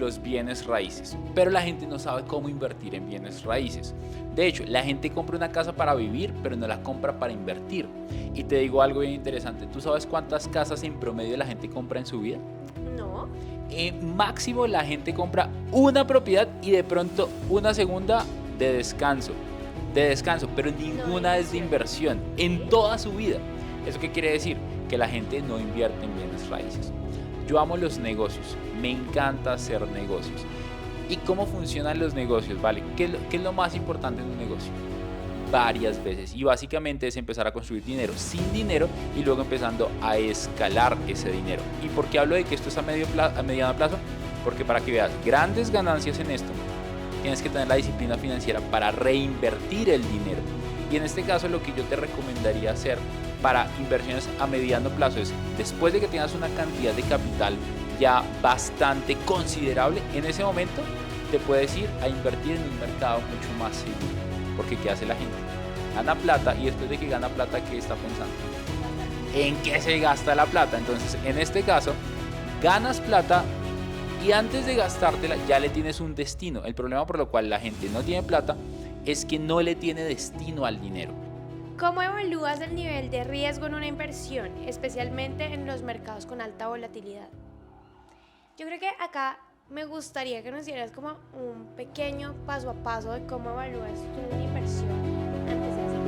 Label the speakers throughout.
Speaker 1: los bienes raíces, pero la gente no sabe cómo invertir en bienes raíces. De hecho, la gente compra una casa para vivir, pero no la compra para invertir. Y te digo algo bien interesante, ¿tú sabes cuántas casas en promedio la gente compra en su vida?
Speaker 2: No.
Speaker 1: Máximo la gente compra una propiedad y de pronto una segunda de descanso, pero ninguna es de inversión en toda su vida. ¿Eso qué quiere decir? Que la gente no invierte en bienes raíces. Yo amo los negocios, me encanta hacer negocios. ¿Y cómo funcionan los negocios? ¿Vale? ¿Qué es lo más importante en un negocio? Varias veces, y básicamente es empezar a construir dinero sin dinero y luego empezando a escalar ese dinero. ¿Y por qué hablo de que esto es a mediano plazo? Porque para que veas grandes ganancias en esto, tienes que tener la disciplina financiera para reinvertir el dinero. Y en este caso lo que yo te recomendaría hacer para inversiones a mediano plazo es, después de que tengas una cantidad de capital ya bastante considerable, en ese momento te puedes ir a invertir en un mercado mucho más seguro. Porque ¿qué hace la gente? Gana plata, y después de que gana plata, ¿qué está pensando? ¿En qué se gasta la plata? Entonces, en este caso, ganas plata y antes de gastártela ya le tienes un destino. El problema por lo cual la gente no tiene plata es que no le tiene destino al dinero.
Speaker 2: ¿Cómo evalúas el nivel de riesgo en una inversión, especialmente en los mercados con alta volatilidad? Yo creo que acá me gustaría que nos dieras como un pequeño paso a paso de cómo evalúas tú una inversión antes de hacerla.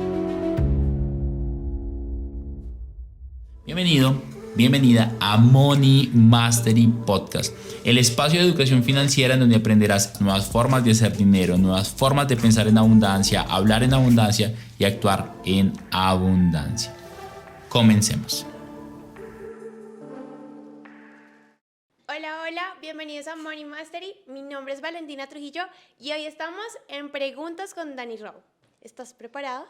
Speaker 1: Bienvenido, bienvenida a Money Mastery Podcast, el espacio de educación financiera en donde aprenderás nuevas formas de hacer dinero, nuevas formas de pensar en abundancia, hablar en abundancia y actuar en abundancia. Comencemos.
Speaker 2: Hola, bienvenidos a Money Mastery. Mi nombre es Valentina Trujillo y hoy estamos en Preguntas con Dani Rowe. ¿Estás preparado?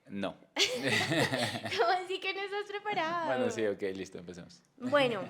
Speaker 1: No.
Speaker 2: ¿Cómo así que no estás preparado?
Speaker 1: Bueno, sí, ok, listo, empecemos.
Speaker 2: Bueno,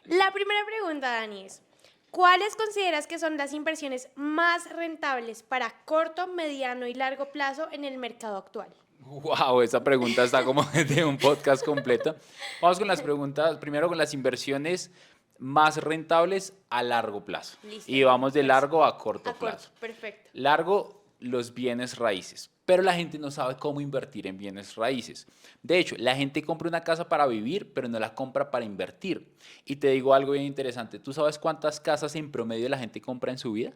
Speaker 2: la primera pregunta, Dani, es: ¿cuáles consideras que son las inversiones más rentables para corto, mediano y largo plazo en el mercado actual?
Speaker 1: Wow, esa pregunta está como de un podcast completo. Vamos con las preguntas, primero con las inversiones más rentables a largo plazo.
Speaker 2: Listo.
Speaker 1: Y vamos de largo a corto plazo.
Speaker 2: Perfecto.
Speaker 1: Largo, los bienes raíces. Pero la gente no sabe cómo invertir en bienes raíces. De hecho, la gente compra una casa para vivir, pero no la compra para invertir. Y te digo algo bien interesante. ¿Tú sabes cuántas casas en promedio la gente compra en su vida?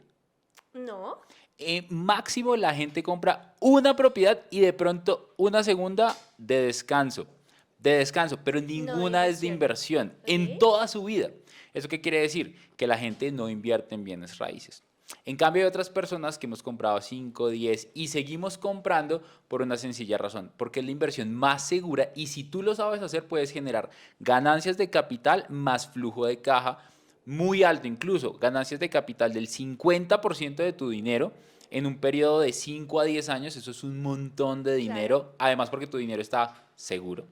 Speaker 2: No.
Speaker 1: Máximo la gente compra una propiedad y de pronto una segunda de descanso, pero ninguna es de inversión en toda su vida. ¿Eso qué quiere decir? Que la gente no invierte en bienes raíces. En cambio hay otras personas que hemos comprado 5, 10 y seguimos comprando por una sencilla razón, porque es la inversión más segura y si tú lo sabes hacer puedes generar ganancias de capital más flujo de caja muy alto, incluso ganancias de capital del 50% de tu dinero en un periodo de 5 a 10 años. Eso es un montón de dinero, claro. Además porque tu dinero está seguro.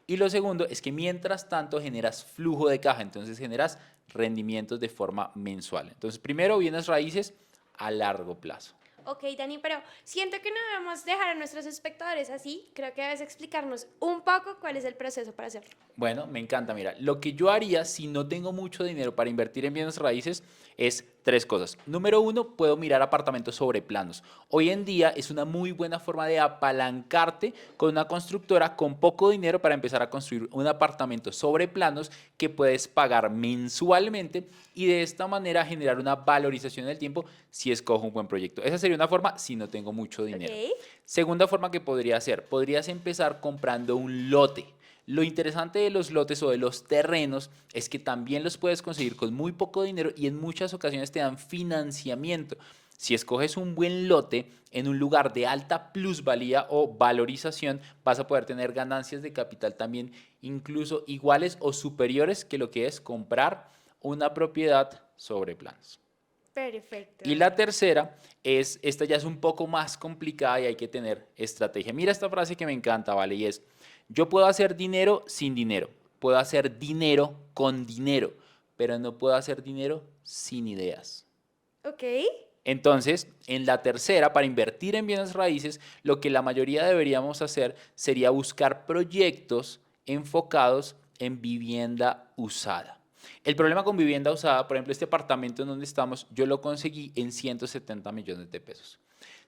Speaker 1: Y lo segundo es que mientras tanto generas flujo de caja, entonces generas rendimientos de forma mensual. Entonces primero bienes raíces a largo plazo.
Speaker 2: Ok, Dani, pero siento que no debemos dejar a nuestros espectadores así. Creo que debes explicarnos un poco cuál es el proceso para hacerlo.
Speaker 1: Bueno, me encanta. Mira, lo que yo haría si no tengo mucho dinero para invertir en bienes raíces es 3 cosas. Número 1, puedo mirar apartamentos sobre planos. Hoy en día es una muy buena forma de apalancarte con una constructora con poco dinero para empezar a construir un apartamento sobre planos que puedes pagar mensualmente y de esta manera generar una valorización del tiempo si escojo un buen proyecto. Esa sería una forma si no tengo mucho dinero.
Speaker 2: Okay.
Speaker 1: Segunda forma que podría hacer, podrías empezar comprando un lote. Lo interesante de los lotes o de los terrenos es que también los puedes conseguir con muy poco dinero y en muchas ocasiones te dan financiamiento. Si escoges un buen lote en un lugar de alta plusvalía o valorización, vas a poder tener ganancias de capital también incluso iguales o superiores que lo que es comprar una propiedad sobre planos.
Speaker 2: Perfecto.
Speaker 1: Y la tercera es, esta ya es un poco más complicada y hay que tener estrategia. Mira esta frase que me encanta, ¿vale? Y es: yo puedo hacer dinero sin dinero, puedo hacer dinero con dinero, pero no puedo hacer dinero sin ideas.
Speaker 2: Ok.
Speaker 1: Entonces, en la tercera, para invertir en bienes raíces, lo que la mayoría deberíamos hacer sería buscar proyectos enfocados en vivienda usada. El problema con vivienda usada, por ejemplo, este apartamento en donde estamos, yo lo conseguí en 170 millones de pesos.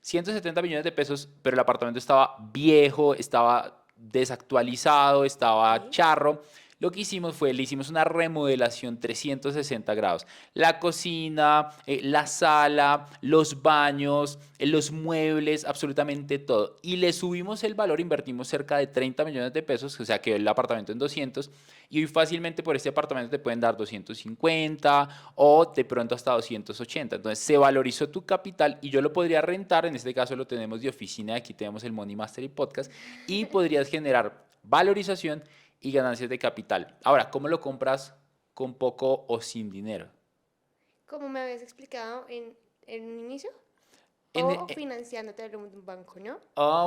Speaker 1: 170 millones de pesos, pero el apartamento estaba viejo, estaba desactualizado, estaba
Speaker 2: Ok.
Speaker 1: charro. Lo que hicimos fue, le hicimos una remodelación 360 grados. La cocina, la sala, los baños, los muebles, absolutamente todo. Y le subimos el valor, invertimos cerca de 30 millones de pesos, o sea, que el apartamento en 200. Y hoy fácilmente por este apartamento te pueden dar 250 o de pronto hasta 280. Entonces se valorizó tu capital y yo lo podría rentar, en este caso lo tenemos de oficina, aquí tenemos el Money Mastery Podcast, y podrías generar valorización y ganancias de capital. Ahora, ¿cómo lo compras con poco o sin dinero?
Speaker 2: Como me habías explicado en un inicio,
Speaker 1: En,
Speaker 2: o financiándote de un banco, ¿no?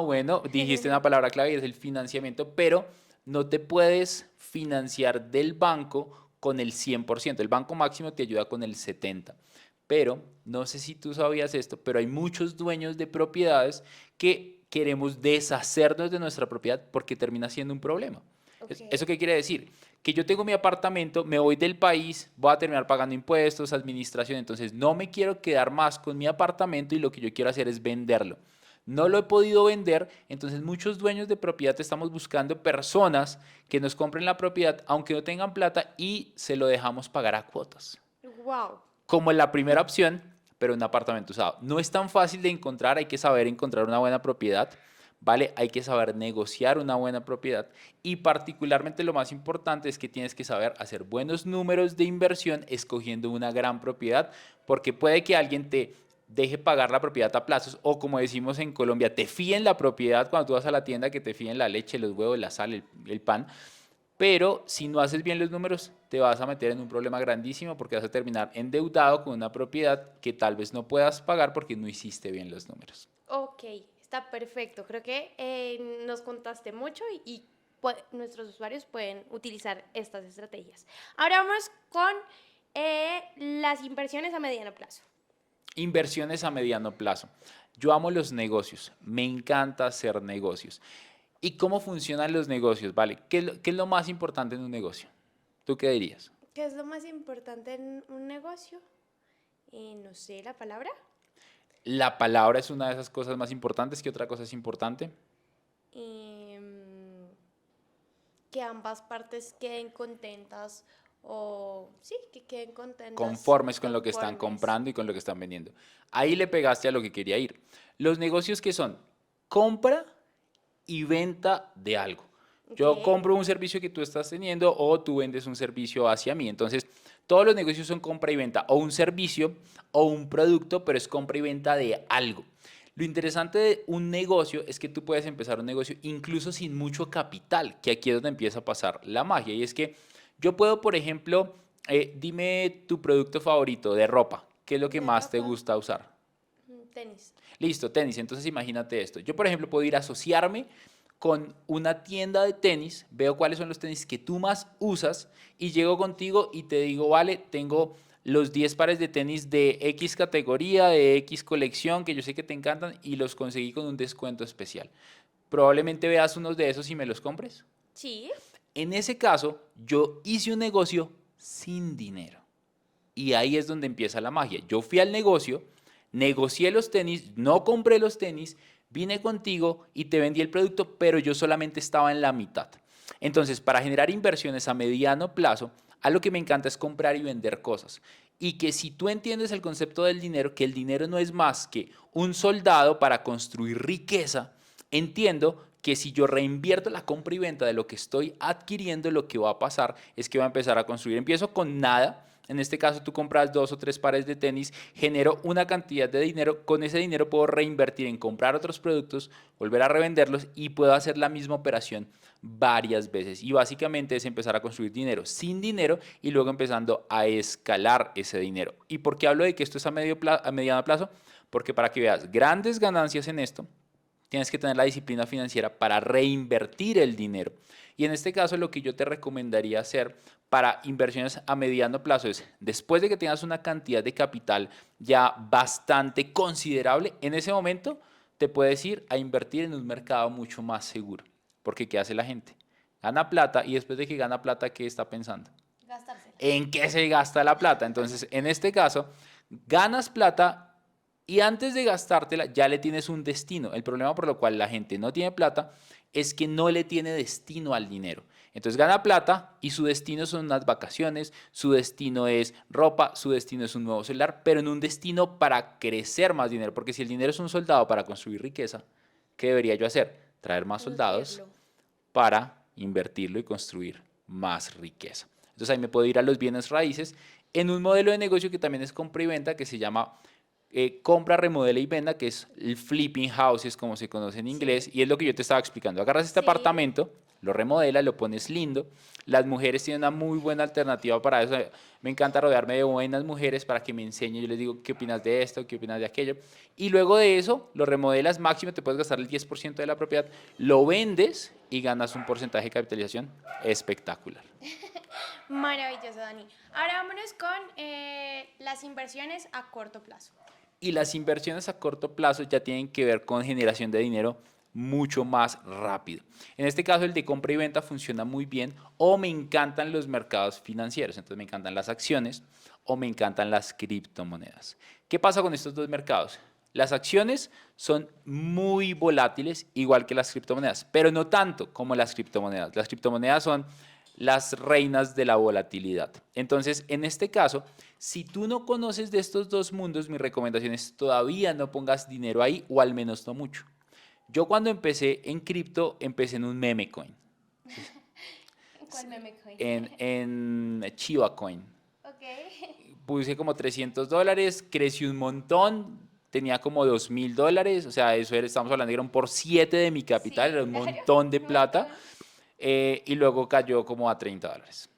Speaker 1: bueno, dijiste una palabra clave y es el financiamiento, pero no te puedes financiar del banco con el 100%. El banco máximo te ayuda con el 70%. Pero, no sé si tú sabías esto, pero hay muchos dueños de propiedades que queremos deshacernos de nuestra propiedad porque termina siendo un problema.
Speaker 2: Ok.
Speaker 1: ¿Eso qué quiere decir? Que yo tengo mi apartamento, me voy del país, voy a terminar pagando impuestos, administración, entonces no me quiero quedar más con mi apartamento y lo que yo quiero hacer es venderlo. No lo he podido vender, entonces muchos dueños de propiedad estamos buscando personas que nos compren la propiedad aunque no tengan plata y se lo dejamos pagar a cuotas
Speaker 2: Wow.
Speaker 1: como en la primera opción, pero un apartamento usado. No es tan fácil de encontrar, hay que saber encontrar una buena propiedad, ¿vale? Hay que saber negociar una buena propiedad y particularmente lo más importante es que tienes que saber hacer buenos números de inversión escogiendo una gran propiedad, porque puede que alguien te deje pagar la propiedad a plazos o como decimos en Colombia, te fíen la propiedad cuando tú vas a la tienda, que te fíen la leche, los huevos, la sal, el pan, pero si no haces bien los números, te vas a meter en un problema grandísimo porque vas a terminar endeudado con una propiedad que tal vez no puedas pagar porque no hiciste bien los números.
Speaker 2: Ok, está perfecto. Creo que nos contaste mucho y nuestros usuarios pueden utilizar estas estrategias. Ahora vamos con las inversiones a mediano plazo.
Speaker 1: Inversiones a mediano plazo. Yo amo los negocios, me encanta hacer negocios. ¿Y cómo funcionan los negocios? ¿Vale? ¿Qué es lo más importante en un negocio? ¿Tú qué dirías?
Speaker 2: ¿Qué es lo más importante en un negocio? No sé, la palabra.
Speaker 1: La palabra es una de esas cosas más importantes. ¿Qué otra cosa es importante?
Speaker 2: Em, que ambas partes queden contentas o sí, que queden contentas,
Speaker 1: Conformes con lo que están
Speaker 2: conformes.
Speaker 1: comprando y con lo que están vendiendo. Ahí le pegaste a lo que quería ir. Los negocios que son compra y venta de algo.
Speaker 2: Ok,
Speaker 1: Yo compro un servicio que tú estás teniendo o tú vendes un servicio hacia mí. Entonces, todos los negocios son compra y venta, o un servicio o un producto, pero es compra y venta de algo. Lo interesante de un negocio es que tú puedes empezar un negocio incluso sin mucho capital, que aquí es donde empieza a pasar la magia. Y es que yo puedo, por ejemplo, dime tu producto favorito de ropa. ¿Qué es lo que
Speaker 2: de
Speaker 1: más te
Speaker 2: ropa,
Speaker 1: gusta usar?
Speaker 2: tenis.
Speaker 1: Listo, tenis. Entonces imagínate esto. Yo, por ejemplo, puedo ir a asociarme con una tienda de tenis, veo cuáles son los tenis que tú más usas y llego contigo y te digo, vale, tengo los 10 pares de tenis de X categoría, de X colección, que yo sé que te encantan y los conseguí con un descuento especial. Probablemente veas unos de esos y me los compres.
Speaker 2: Sí,
Speaker 1: En ese caso, yo hice un negocio sin dinero. Y ahí es donde empieza la magia. Yo fui al negocio, negocié los tenis, no compré los tenis, vine contigo y te vendí el producto, pero yo solamente estaba en la mitad. Entonces, para generar inversiones a mediano plazo, algo que me encanta es comprar y vender cosas. Y que si tú entiendes el concepto del dinero, que el dinero no es más que un soldado para construir riqueza, entiendo que si yo reinvierto la compra y venta de lo que estoy adquiriendo, lo que va a pasar es que va a empezar a construir. Empiezo con nada. En este caso, tú compras 2 o 3 pares de tenis, genero una cantidad de dinero. Con ese dinero puedo reinvertir en comprar otros productos, volver a revenderlos y puedo hacer la misma operación varias veces. Y básicamente es empezar a construir dinero sin dinero y luego empezando a escalar ese dinero. ¿Y por qué hablo de que esto es a mediano plazo? Porque para que veas grandes ganancias en esto, tienes que tener la disciplina financiera para reinvertir el dinero. Y en este caso lo que yo te recomendaría hacer para inversiones a mediano plazo es, después de que tengas una cantidad de capital ya bastante considerable, en ese momento te puedes ir a invertir en un mercado mucho más seguro. Porque ¿qué hace la gente? Gana plata y después de que gana plata, ¿qué está pensando?
Speaker 2: gastársela.
Speaker 1: en qué se gasta la plata. Entonces, en este caso, ganas plata y antes de gastártela ya le tienes un destino. El problema por lo cual la gente no tiene plata es que no le tiene destino al dinero. Entonces gana plata y su destino son unas vacaciones, su destino es ropa, su destino es un nuevo celular, pero en un destino para crecer más dinero. Porque si el dinero es un soldado para construir riqueza, ¿qué debería yo hacer? Traer más soldados
Speaker 2: Producirlo.
Speaker 1: para invertirlo y construir más riqueza. Entonces ahí me puedo ir a los bienes raíces en un modelo de negocio que también es compra y venta que se llama compra, remodela y venda, que es el flipping houses como se conoce en inglés, y es lo que yo te estaba explicando. Agarras este
Speaker 2: Sí.
Speaker 1: apartamento, lo remodelas, lo pones lindo. Las mujeres tienen una muy buena alternativa para eso. Me encanta rodearme de buenas mujeres para que me enseñen. Yo les digo, ¿qué opinas de esto? ¿Qué opinas de aquello? Y luego de eso, lo remodelas máximo, te puedes gastar el 10% de la propiedad, lo vendes y ganas un porcentaje de capitalización espectacular.
Speaker 2: Maravilloso, Dani. Ahora vámonos con las inversiones a corto plazo.
Speaker 1: Y las inversiones a corto plazo ya tienen que ver con generación de dinero mucho más rápido. En este caso el de compra y venta funciona muy bien o me encantan los mercados financieros, entonces me encantan las acciones o me encantan las criptomonedas. ¿Qué pasa con estos dos mercados? Las acciones son muy volátiles, igual que las criptomonedas, pero no tanto como las criptomonedas. Las criptomonedas son las reinas de la volatilidad. Entonces, en este caso, si tú no conoces de estos dos mundos, mi recomendación es todavía no pongas dinero ahí o al menos no mucho. Yo cuando empecé en cripto, empecé en un meme coin,
Speaker 2: ¿Cuál meme coin?
Speaker 1: en Chiva Coin.
Speaker 2: Ok.
Speaker 1: Puse como $300, creció un montón, tenía como $2,000, o sea, eso era, estamos hablando, era un por 7 de mi capital,
Speaker 2: Sí,
Speaker 1: era un
Speaker 2: claro,
Speaker 1: montón de
Speaker 2: un
Speaker 1: plata,
Speaker 2: montón.
Speaker 1: y luego cayó como a $30.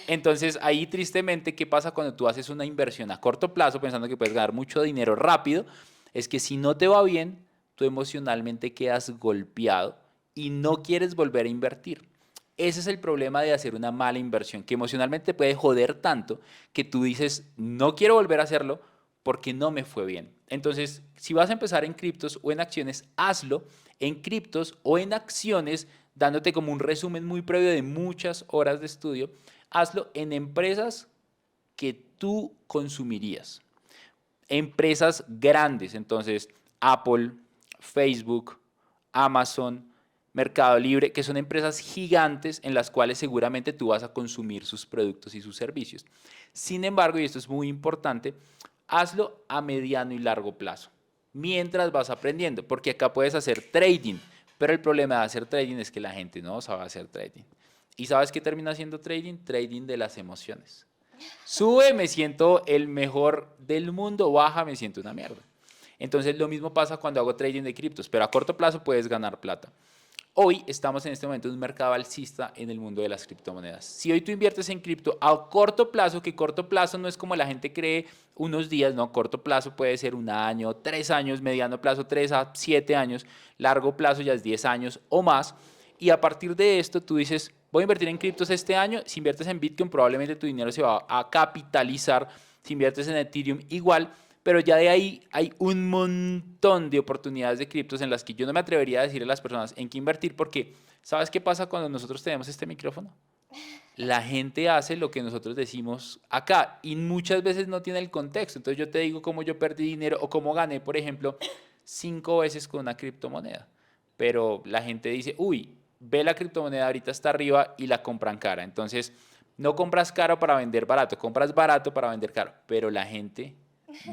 Speaker 1: Entonces, ahí tristemente, ¿qué pasa cuando tú haces una inversión a corto plazo pensando que puedes ganar mucho dinero rápido? Es que si no te va bien, tú emocionalmente quedas golpeado y no quieres volver a invertir. Ese es el problema de hacer una mala inversión, que emocionalmente te puede joder tanto que tú dices, no quiero volver a hacerlo porque no me fue bien. Entonces, si vas a empezar en criptos o en acciones, hazlo en criptos o en acciones, dándote como un resumen muy previo de muchas horas de estudio. Hazlo en empresas que tú consumirías. Empresas grandes, entonces Apple, Facebook, Amazon, Mercado Libre, que son empresas gigantes en las cuales seguramente tú vas a consumir sus productos y sus servicios. Sin embargo, y esto es muy importante, hazlo a mediano y largo plazo, mientras vas aprendiendo, porque acá puedes hacer trading, pero el problema de hacer trading es que la gente no sabe hacer trading. ¿Y sabes qué termina haciendo trading? Trading de las emociones. Sube, me siento el mejor del mundo, baja, me siento una mierda. Entonces lo mismo pasa cuando hago trading de criptos, pero a corto plazo puedes ganar plata. Hoy estamos en este momento en un mercado alcista en el mundo de las criptomonedas. Si hoy tú inviertes en cripto a corto plazo, que corto plazo no es como la gente cree unos días, no, corto plazo puede ser 1 año, 3 años, mediano plazo 3 a 7 años, largo plazo ya es 10 años o más. Y a partir de esto tú dices, voy a invertir en criptos este año, si inviertes en Bitcoin probablemente tu dinero se va a capitalizar, si inviertes en Ethereum igual, pero ya de ahí hay un montón de oportunidades de criptos en las que yo no me atrevería a decirle a las personas en qué invertir porque ¿sabes qué pasa cuando nosotros tenemos este micrófono? La gente hace lo que nosotros decimos acá y muchas veces no tiene el contexto. Entonces yo te digo cómo yo perdí dinero o cómo gané, por ejemplo, 5 veces con una criptomoneda. Pero la gente dice, uy, ve la criptomoneda ahorita está arriba y la compran cara. Entonces no compras caro para vender barato, compras barato para vender caro. Pero la gente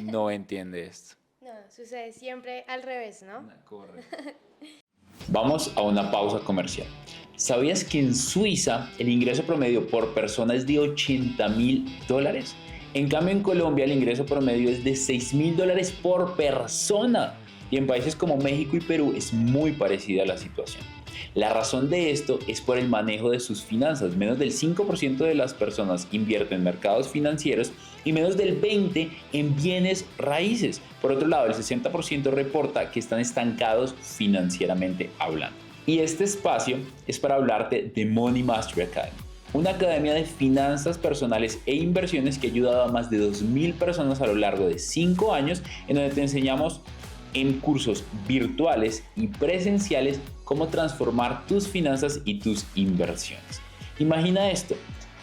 Speaker 1: no entiende esto.
Speaker 2: No, sucede siempre al revés, ¿no?
Speaker 1: Correcto. Vamos a una pausa comercial. ¿Sabías que en Suiza el ingreso promedio por persona es de $80,000? En cambio en Colombia el ingreso promedio es de $6,000 por persona. Y en países como México y Perú es muy parecida la situación. La razón de esto es por el manejo de sus finanzas. Menos del 5% de las personas invierten en mercados financieros y menos del 20% en bienes raíces. Por otro lado, el 60% reporta que están estancados financieramente hablando. Y este espacio es para hablarte de Money Mastery Academy, una academia de finanzas personales e inversiones que ha ayudado a más de 2,000 personas a lo largo de 5 años, en donde te enseñamos en cursos virtuales y presenciales cómo transformar tus finanzas y tus inversiones. Imagina esto,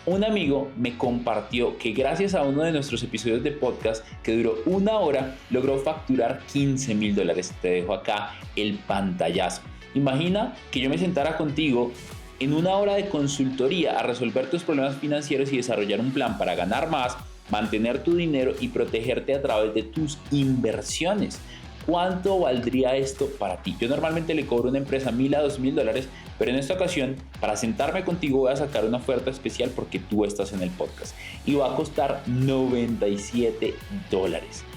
Speaker 1: Un amigo me compartió que gracias a uno de nuestros episodios de podcast que duró 1 hora, logró facturar $15,000. Te dejo acá el pantallazo. Imagina que yo me sentara contigo en 1 hora de consultoría a resolver tus problemas financieros y desarrollar un plan para ganar más, mantener tu dinero y protegerte a través de tus inversiones. ¿Cuánto valdría esto para ti? Yo normalmente le cobro a una empresa $1,000 a $2,000, pero en esta ocasión, para sentarme contigo, voy a sacar una oferta especial porque tú estás en el podcast y va a costar $97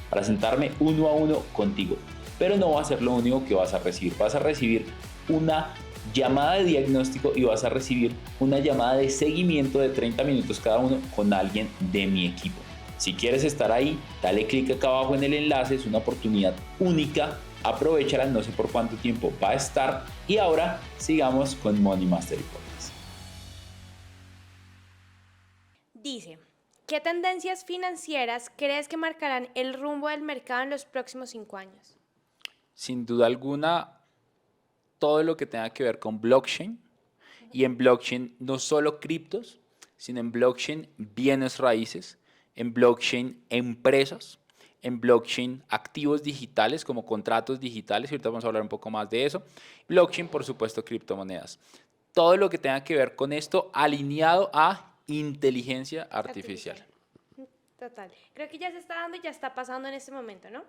Speaker 1: para sentarme uno a uno contigo. Pero no va a ser lo único que vas a recibir. Vas a recibir una llamada de diagnóstico y vas a recibir una llamada de seguimiento de 30 minutos cada uno con alguien de mi equipo. Si quieres estar ahí, dale clic acá abajo en el enlace, es una oportunidad única, aprovéchala, no sé por cuánto tiempo va a estar. Y ahora sigamos con Money Mastery Podcast.
Speaker 2: Dice, ¿qué tendencias financieras crees que marcarán el rumbo del mercado en los próximos 5 años?
Speaker 1: Sin duda alguna, todo lo que tenga que ver con blockchain, y en blockchain no solo criptos, sino en blockchain bienes raíces, en blockchain empresas, en blockchain activos digitales como contratos digitales, y ahorita vamos a hablar un poco más de eso. Blockchain, por supuesto, criptomonedas. Todo lo que tenga que ver con esto alineado a inteligencia artificial.
Speaker 2: Total. Creo que ya se está dando y ya está pasando en este momento, ¿no?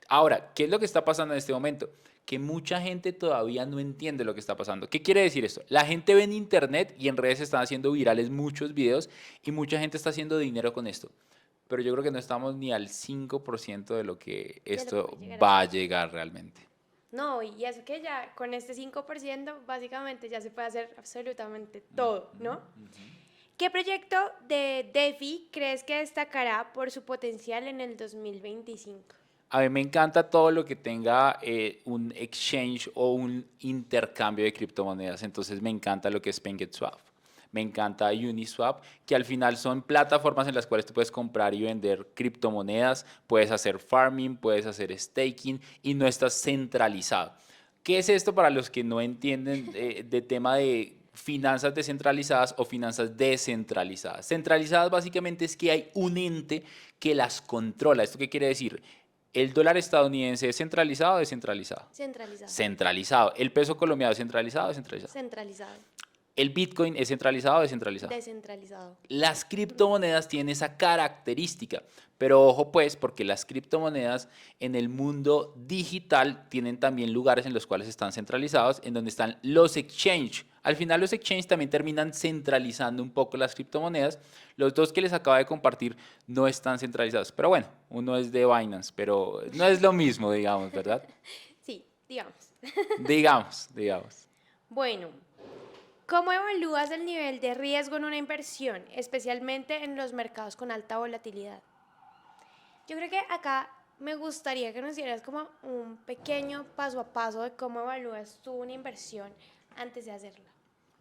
Speaker 1: Ahora, ¿qué es lo que está pasando en este momento? Que mucha gente todavía no entiende lo que está pasando. ¿Qué quiere decir esto? La gente ve en internet y en redes están haciendo virales muchos videos y mucha gente está haciendo dinero con esto. Pero yo creo que no estamos ni al 5% de lo que esto va a llegar realmente.
Speaker 2: No, y eso que ya con este 5% básicamente ya se puede hacer absolutamente todo, ¿no? ¿Qué proyecto de DeFi crees que destacará por su potencial en el 2025?
Speaker 1: A mí me encanta todo lo que tenga un exchange o un intercambio de criptomonedas. Entonces me encanta lo que es PancakeSwap. Me encanta Uniswap, que al final son plataformas en las cuales tú puedes comprar y vender criptomonedas, puedes hacer farming, puedes hacer staking y no estás centralizado. ¿Qué es esto para los que no entienden de tema de finanzas descentralizadas o finanzas descentralizadas? Centralizadas básicamente es que hay un ente que las controla. ¿Esto qué quiere decir? ¿El dólar estadounidense es centralizado o descentralizado?
Speaker 2: Centralizado.
Speaker 1: Centralizado. ¿El peso colombiano es centralizado o descentralizado?
Speaker 2: Centralizado.
Speaker 1: ¿El Bitcoin es centralizado o descentralizado?
Speaker 2: Descentralizado.
Speaker 1: Las criptomonedas tienen esa característica, pero ojo pues, porque las criptomonedas en el mundo digital tienen también lugares en los cuales están centralizados, en donde están los exchange. Al final los exchange también terminan centralizando un poco las criptomonedas. Los dos que les acabo de compartir no están centralizados, pero bueno, uno es de Binance, pero no es lo mismo, digamos, ¿verdad?
Speaker 2: Sí, digamos.
Speaker 1: Digamos.
Speaker 2: Bueno, ¿cómo evalúas el nivel de riesgo en una inversión, especialmente en los mercados con alta volatilidad? Yo creo que acá me gustaría que nos dieras como un pequeño paso a paso de cómo evalúas tú una inversión antes de hacerla.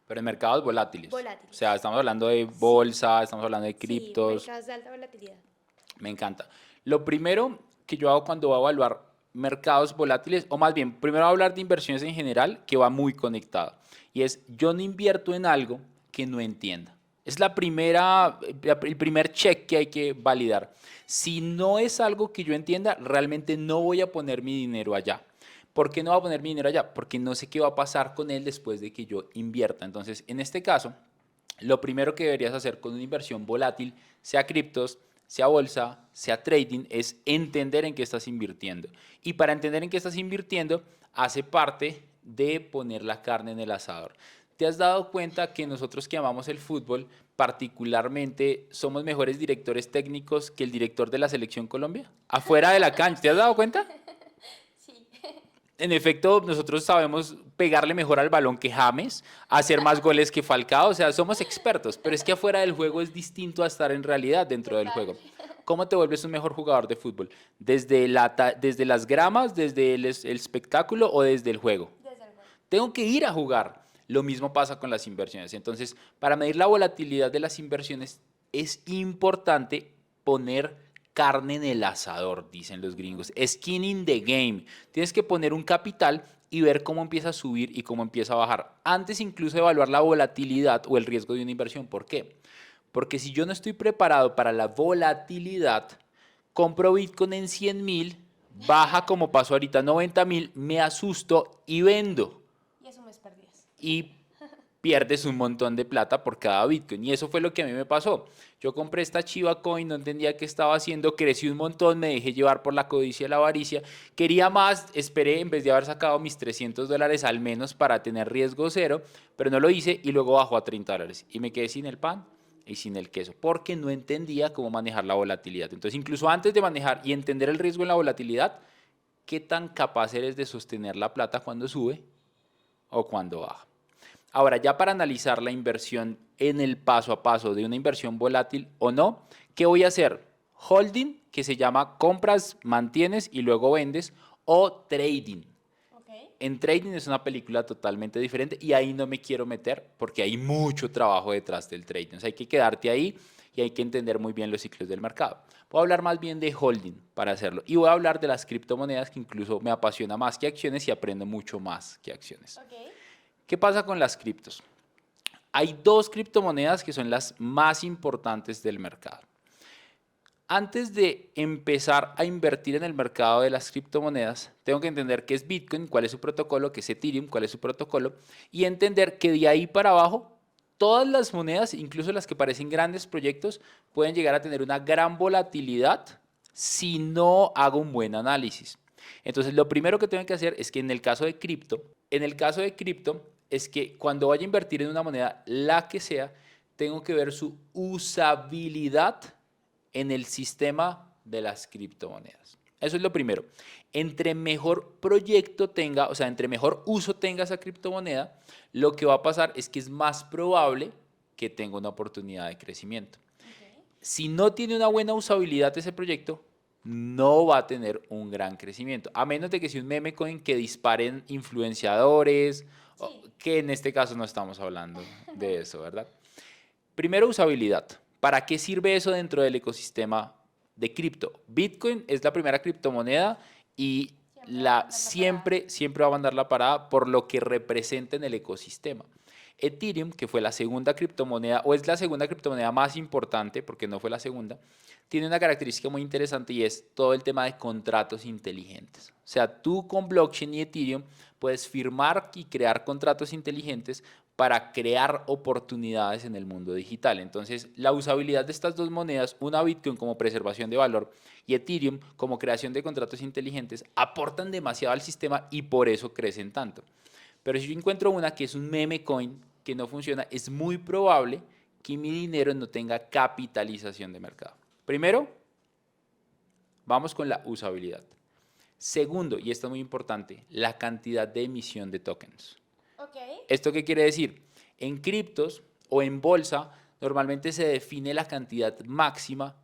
Speaker 1: Pero en mercados volátiles.
Speaker 2: Volátiles.
Speaker 1: O sea, estamos hablando de bolsa, estamos hablando de criptos.
Speaker 2: Sí, mercados de alta volatilidad.
Speaker 1: Me encanta. Lo primero que yo hago cuando voy a evaluar mercados volátiles, o más bien, primero voy a hablar de inversiones en general, que va muy conectado. Y es, yo no invierto en algo que no entienda. Es el primer check que hay que validar. Si no es algo que yo entienda, realmente no voy a poner mi dinero allá. ¿Por qué no voy a poner mi dinero allá? Porque no sé qué va a pasar con él después de que yo invierta. Entonces, en este caso, lo primero que deberías hacer con una inversión volátil, sea criptos, sea bolsa, sea trading, es entender en qué estás invirtiendo. Y para entender en qué estás invirtiendo, hace parte de poner la carne en el asador. ¿Te has dado cuenta que nosotros que amamos el fútbol, particularmente somos mejores directores técnicos que el director de la Selección Colombia? Afuera de la cancha, ¿te has dado cuenta?
Speaker 2: Sí.
Speaker 1: En efecto, nosotros sabemos pegarle mejor al balón que James, hacer más goles que Falcao, o sea, somos expertos, pero es que afuera del juego es distinto a estar en realidad dentro del juego. ¿Cómo te vuelves un mejor jugador de fútbol? ¿Desde las gramas, desde el espectáculo o desde el juego?
Speaker 2: Desde el juego.
Speaker 1: Tengo que ir a jugar. Lo mismo pasa con las inversiones. Entonces, para medir la volatilidad de las inversiones es importante poner carne en el asador, dicen los gringos. Skin in the game. Tienes que poner un capital y ver cómo empieza a subir y cómo empieza a bajar. Antes incluso de evaluar la volatilidad o el riesgo de una inversión. ¿Por qué? Porque si yo no estoy preparado para la volatilidad, compro Bitcoin en 100.000, baja como pasó ahorita 90.000, me asusto y vendo.
Speaker 2: Y asumes pérdidas.
Speaker 1: Y pierdes un montón de plata por cada Bitcoin. Y eso fue lo que a mí me pasó. Yo compré esta Chiva Coin, no entendía qué estaba haciendo, crecí un montón, me dejé llevar por la codicia y la avaricia. Quería más, esperé en vez de haber sacado mis $300 al menos para tener riesgo cero, pero no lo hice y luego bajó a $30. Y me quedé sin el pan y sin el queso, porque no entendía cómo manejar la volatilidad. Entonces, incluso antes de manejar y entender el riesgo en la volatilidad, ¿qué tan capaz eres de sostener la plata cuando sube o cuando baja? Ahora, ya para analizar la inversión en el paso a paso de una inversión volátil o no, ¿qué voy a hacer? Holding, que se llama compras, mantienes y luego vendes, o trading.
Speaker 2: Okay.
Speaker 1: En trading es una película totalmente diferente y ahí no me quiero meter porque hay mucho trabajo detrás del trading. O sea, hay que quedarte ahí y hay que entender muy bien los ciclos del mercado. Voy a hablar más bien de holding para hacerlo y voy a hablar de las criptomonedas, que incluso me apasiona más que acciones y aprendo mucho más que acciones.
Speaker 2: Okay.
Speaker 1: ¿Qué pasa con las criptos? Hay dos criptomonedas que son las más importantes del mercado. Antes de empezar a invertir en el mercado de las criptomonedas, tengo que entender qué es Bitcoin, cuál es su protocolo, qué es Ethereum, cuál es su protocolo, y entender que de ahí para abajo, todas las monedas, incluso las que parecen grandes proyectos, pueden llegar a tener una gran volatilidad si no hago un buen análisis. Entonces, lo primero que tengo que hacer es que en el caso de cripto, es que cuando vaya a invertir en una moneda, la que sea, tengo que ver su usabilidad en el sistema de las criptomonedas. Eso es lo primero. Entre mejor proyecto tenga, o sea, entre mejor uso tenga esa criptomoneda, lo que va a pasar es que es más probable que tenga una oportunidad de crecimiento.
Speaker 2: Okay.
Speaker 1: Si no tiene una buena usabilidad ese proyecto, no va a tener un gran crecimiento, a menos de que sea un meme coin que disparen influenciadores,
Speaker 2: Sí.
Speaker 1: que en este caso no estamos hablando de eso, ¿verdad? Primero, usabilidad. ¿Para qué sirve eso dentro del ecosistema de cripto? Bitcoin es la primera criptomoneda y siempre va a mandar la parada por lo que representa en el ecosistema. Ethereum, que fue la segunda criptomoneda, o es la segunda criptomoneda más importante, porque no fue la segunda, tiene una característica muy interesante y es todo el tema de contratos inteligentes. O sea, tú con blockchain y Ethereum puedes firmar y crear contratos inteligentes para crear oportunidades en el mundo digital. Entonces, la usabilidad de estas dos monedas, una Bitcoin como preservación de valor y Ethereum como creación de contratos inteligentes, aportan demasiado al sistema y por eso crecen tanto. Pero si yo encuentro una que es un meme coin que no funciona, es muy probable que mi dinero no tenga capitalización de mercado. Primero, vamos con la usabilidad. Segundo, y esto es muy importante, la cantidad de emisión de tokens.
Speaker 2: Okay.
Speaker 1: ¿Esto qué quiere decir? En criptos o en bolsa, normalmente se define la cantidad máxima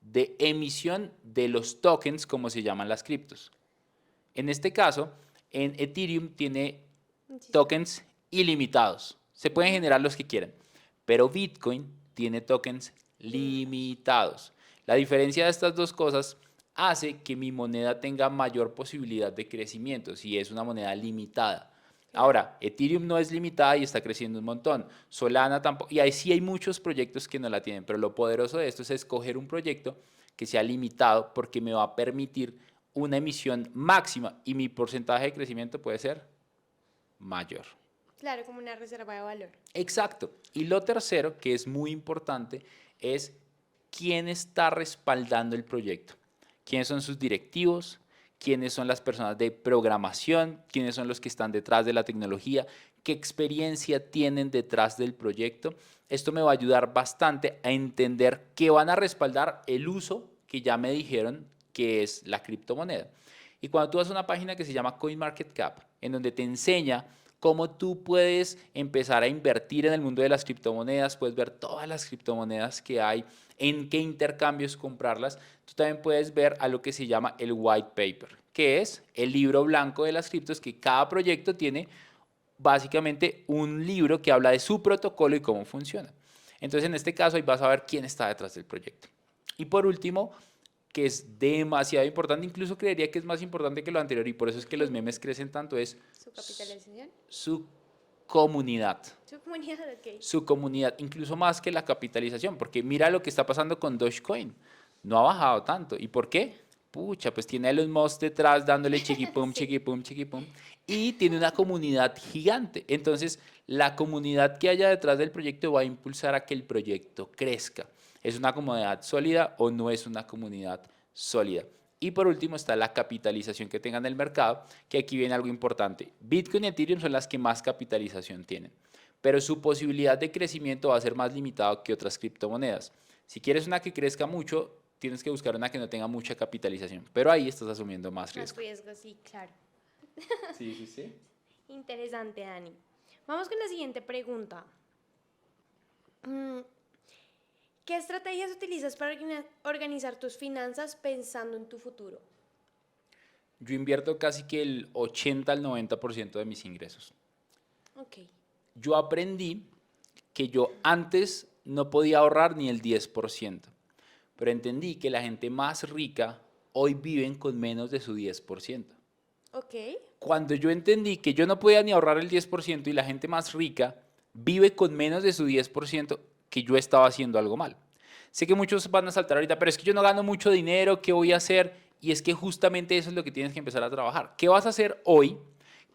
Speaker 1: de emisión de los tokens, como se llaman las criptos. En este caso, en Ethereum tiene tokens ilimitados. Se pueden generar los que quieran, pero Bitcoin tiene tokens limitados. La diferencia de estas dos cosas hace que mi moneda tenga mayor posibilidad de crecimiento si es una moneda limitada. Ahora, Ethereum no es limitada y está creciendo un montón. Solana tampoco. Y ahí sí hay muchos proyectos que no la tienen, pero lo poderoso de esto es escoger un proyecto que sea limitado porque me va a permitir una emisión máxima y mi porcentaje de crecimiento puede ser mayor.
Speaker 2: Claro, como una reserva de valor.
Speaker 1: Exacto. Y lo tercero, que es muy importante, es quién está respaldando el proyecto. ¿Quiénes son sus directivos? ¿Quiénes son las personas de programación? ¿Quiénes son los que están detrás de la tecnología? ¿Qué experiencia tienen detrás del proyecto? Esto me va a ayudar bastante a entender que van a respaldar el uso que ya me dijeron que es la criptomoneda. Y cuando tú vas a una página que se llama CoinMarketCap, en donde te enseña cómo tú puedes empezar a invertir en el mundo de las criptomonedas, puedes ver todas las criptomonedas que hay, en qué intercambios comprarlas. Tú también puedes ver a lo que se llama el white paper, que es el libro blanco de las criptos, que cada proyecto tiene básicamente un libro que habla de su protocolo y cómo funciona. Entonces, en este caso, ahí vas a ver quién está detrás del proyecto. Y por último, que es demasiado importante, incluso creería que es más importante que lo anterior y por eso es que los memes crecen tanto, es
Speaker 2: Su capitalización.
Speaker 1: su comunidad.
Speaker 2: Su comunidad, ok.
Speaker 1: Su comunidad, incluso más que la capitalización, porque mira lo que está pasando con Dogecoin. No ha bajado tanto. ¿Y por qué? Pucha, pues tiene a Elon Musk detrás dándole chiquipum,
Speaker 2: Sí.
Speaker 1: chiquipum, chiquipum. Y tiene una comunidad gigante. Entonces, la comunidad que haya detrás del proyecto va a impulsar a que el proyecto crezca. ¿Es una comunidad sólida o no es una comunidad sólida? Y por último está la capitalización que tengan en el mercado, que aquí viene algo importante. Bitcoin y Ethereum son las que más capitalización tienen, pero su posibilidad de crecimiento va a ser más limitado que otras criptomonedas. Si quieres una que crezca mucho, tienes que buscar una que no tenga mucha capitalización, pero ahí estás asumiendo más
Speaker 2: Más
Speaker 1: riesgo.
Speaker 2: riesgo, sí, claro.
Speaker 1: Sí, sí, sí.
Speaker 2: Interesante, Dani. Vamos con la siguiente pregunta. ¿Qué estrategias utilizas para organizar tus finanzas pensando en tu futuro?
Speaker 1: Yo invierto casi que el 80 al 90% de mis ingresos.
Speaker 2: Ok.
Speaker 1: Yo aprendí que yo antes no podía ahorrar ni el 10%, pero entendí que la gente más rica hoy viven con menos de su 10%.
Speaker 2: Ok.
Speaker 1: Cuando yo entendí que yo no podía ni ahorrar el 10% y la gente más rica vive con menos de su 10%, que yo estaba haciendo algo mal. Sé que muchos van a saltar ahorita, pero es que yo no gano mucho dinero, ¿qué voy a hacer? Y es que justamente eso es lo que tienes que empezar a trabajar. ¿Qué vas a hacer hoy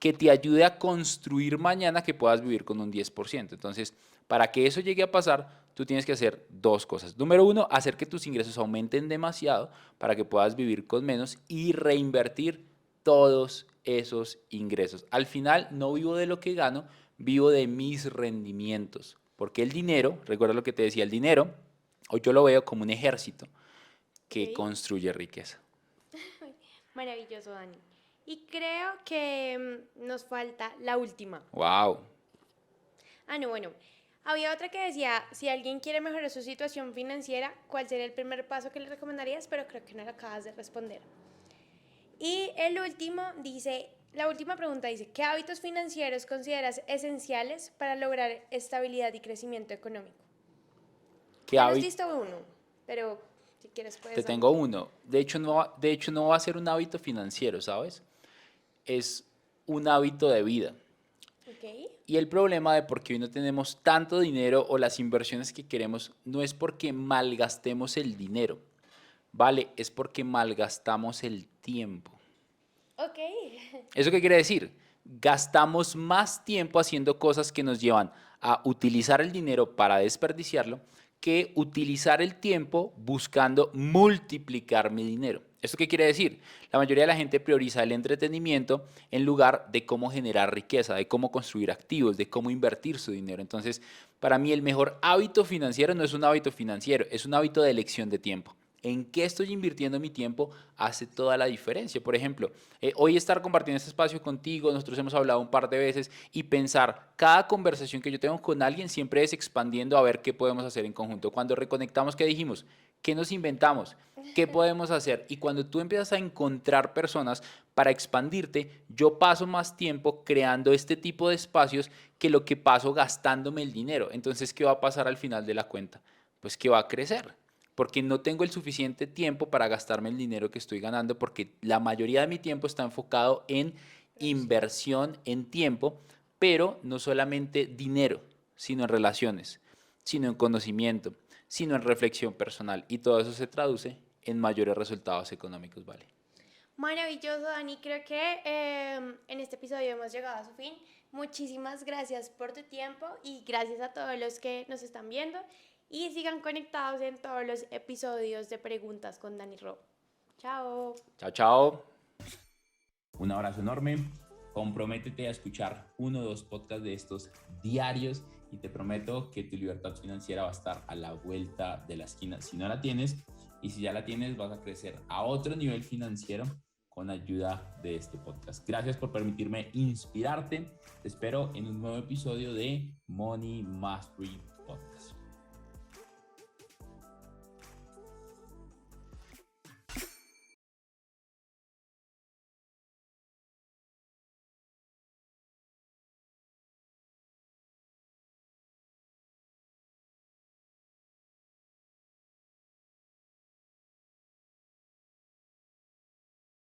Speaker 1: que te ayude a construir mañana que puedas vivir con un 10%? Entonces, para que eso llegue a pasar, tú tienes que hacer dos cosas. Número uno, hacer que tus ingresos aumenten demasiado para que puedas vivir con menos y reinvertir todos esos ingresos. Al final no vivo de lo que gano, vivo de mis rendimientos. Porque el dinero, recuerda lo que te decía, el dinero, hoy yo lo veo como un ejército que
Speaker 2: Ok.
Speaker 1: construye riqueza.
Speaker 2: Maravilloso, Dani. Y creo que nos falta la última.
Speaker 1: Wow.
Speaker 2: No, bueno. Había otra que decía, si alguien quiere mejorar su situación financiera, ¿cuál sería el primer paso que le recomendarías? Pero creo que no lo acabas de responder. Y el último dice, la última pregunta dice, ¿qué hábitos financieros consideras esenciales para lograr estabilidad y crecimiento económico? Ya nos diste uno, pero si quieres puedes
Speaker 1: Te
Speaker 2: dar
Speaker 1: tengo
Speaker 2: uno.
Speaker 1: uno. De hecho, no va a ser un hábito financiero, ¿sabes? Es un hábito de vida.
Speaker 2: Ok.
Speaker 1: Y el problema de por qué hoy no tenemos tanto dinero o las inversiones que queremos no es porque malgastemos el dinero, ¿vale? Es porque malgastamos el tiempo.
Speaker 2: Ok.
Speaker 1: ¿Eso qué quiere decir? Gastamos más tiempo haciendo cosas que nos llevan a utilizar el dinero para desperdiciarlo que utilizar el tiempo buscando multiplicar mi dinero. ¿Esto qué quiere decir? La mayoría de la gente prioriza el entretenimiento en lugar de cómo generar riqueza, de cómo construir activos, de cómo invertir su dinero. Entonces, para mí el mejor hábito financiero no es un hábito financiero, es un hábito de elección de tiempo. ¿En qué estoy invirtiendo mi tiempo? Hace toda la diferencia. Por ejemplo, hoy estar compartiendo este espacio contigo, nosotros hemos hablado un par de veces y pensar, cada conversación que yo tengo con alguien siempre es expandiendo a ver qué podemos hacer en conjunto. Cuando reconectamos, ¿qué dijimos? ¿Qué nos inventamos? ¿Qué podemos hacer? Y cuando tú empiezas a encontrar personas para expandirte, yo paso más tiempo creando este tipo de espacios que lo que paso gastándome el dinero. Entonces, ¿qué va a pasar al final de la cuenta? Pues que va a crecer porque no tengo el suficiente tiempo para gastarme el dinero que estoy ganando, porque la mayoría de mi tiempo está enfocado en inversión en tiempo, pero no solamente dinero, sino en relaciones, sino en conocimiento, sino en reflexión personal. Y todo eso se traduce en mayores resultados económicos, ¿vale?
Speaker 2: Maravilloso, Dani. Creo que en este episodio hemos llegado a su fin. Muchísimas gracias por tu tiempo y gracias a todos los que nos están viendo. Y sigan conectados en todos los episodios de Preguntas con Dani Ro. Chao.
Speaker 1: Chao, chao. Un abrazo enorme. Comprométete a escuchar 1 o 2 podcasts de estos diarios y te prometo que tu libertad financiera va a estar a la vuelta de la esquina. Si no la tienes y si ya la tienes, vas a crecer a otro nivel financiero con ayuda de este podcast. Gracias por permitirme inspirarte. Te espero en un nuevo episodio de Money Mastery Podcast.